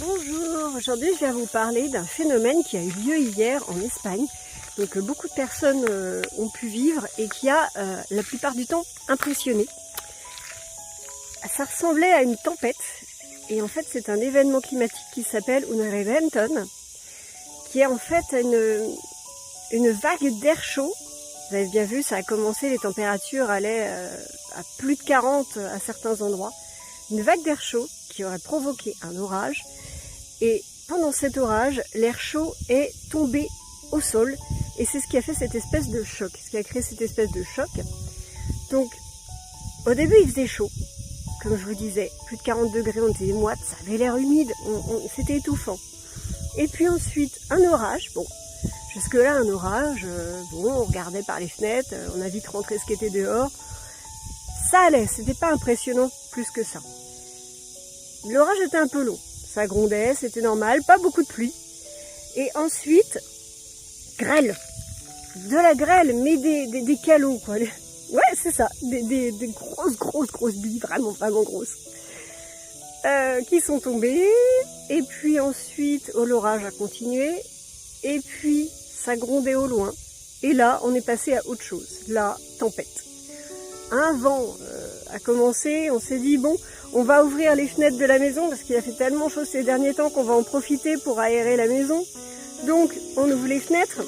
Bonjour, aujourd'hui je viens vous parler d'un phénomène qui a eu lieu hier en Espagne, donc beaucoup de personnes ont pu vivre et qui a la plupart du temps impressionné. Ça ressemblait à une tempête et en fait c'est un événement climatique qui s'appelle un reventon, qui est en fait une vague d'air chaud. Vous avez bien vu, ça a commencé, les températures allaient à plus de 40 à certains endroits. Une vague d'air chaud qui aurait provoqué un orage. Et pendant cet orage, l'air chaud est tombé au sol. Et c'est ce qui a fait cette espèce de choc, ce qui a créé cette espèce de choc. Donc, au début, il faisait chaud. Comme je vous disais, plus de 40 degrés, on était moite, ça avait l'air humide, c'était étouffant. Et puis ensuite, un orage. Bon, jusque-là, un orage, on regardait par les fenêtres, on a vite rentré ce qui était dehors. Ça allait, c'était pas impressionnant plus que ça. L'orage était un peu long. Ça grondait, c'était normal, pas beaucoup de pluie. Et ensuite, grêle. De la grêle, mais des calots, quoi. Ouais, c'est ça. Des grosses billes, vraiment grosses. Qui sont tombées. Et puis ensuite, l'orage a continué. Et puis, ça grondait au loin. Et là, on est passé à autre chose. La tempête. Un vent a commencé, on s'est dit, bon, on va ouvrir les fenêtres de la maison parce qu'il a fait tellement chaud ces derniers temps qu'on va en profiter pour aérer la maison. Donc, on ouvre les fenêtres.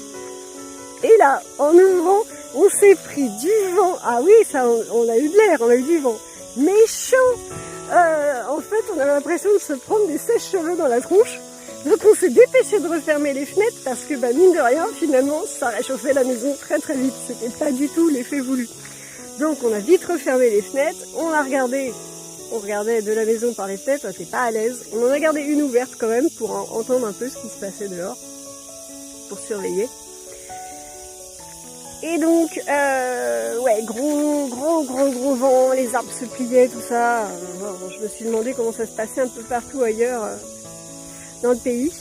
Et là, en ouvrant, on s'est pris du vent. Ah oui, ça, on a eu de l'air, on a eu du vent. Mais chaud. En fait, on avait l'impression de se prendre des sèches-cheveux dans la tronche. Donc, on s'est dépêché de refermer les fenêtres parce que, mine de rien, finalement, ça réchauffait la maison très vite. C'était pas du tout l'effet voulu. Donc, on a vite refermé les fenêtres. On regardait de la maison par les fenêtres, on n'était pas à l'aise. On en a gardé une ouverte quand même pour entendre un peu ce qui se passait dehors, pour surveiller. Et donc, ouais, gros vent, les arbres se pliaient, tout ça. Je me suis demandé comment ça se passait un peu partout ailleurs dans le pays.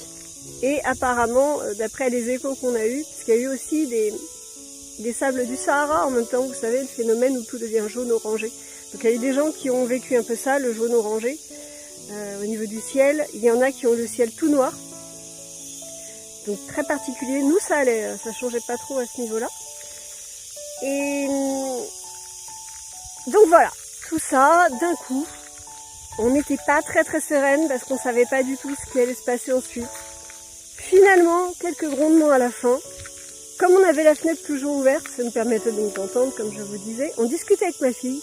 Et apparemment, d'après les échos qu'on a eus, parce qu'il y a eu aussi des sables du Sahara en même temps, vous savez, le phénomène où tout devient jaune-orangé. Donc il y a eu des gens qui ont vécu un peu ça, le jaune-orangé, au niveau du ciel. Il y en a qui ont le ciel tout noir, donc très particulier. Nous, ça allait, ça changeait pas trop à ce niveau-là. Et donc voilà, tout ça, d'un coup, on n'était pas très sereine parce qu'on savait pas du tout ce qui allait se passer ensuite. Finalement, quelques grondements à la fin. Comme on avait la fenêtre toujours ouverte, ça nous permettait donc d'entendre, comme je vous disais. On discutait avec ma fille.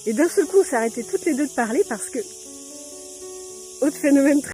Et d'un seul coup, on s'est arrêté toutes les deux de parler parce que, autre phénomène très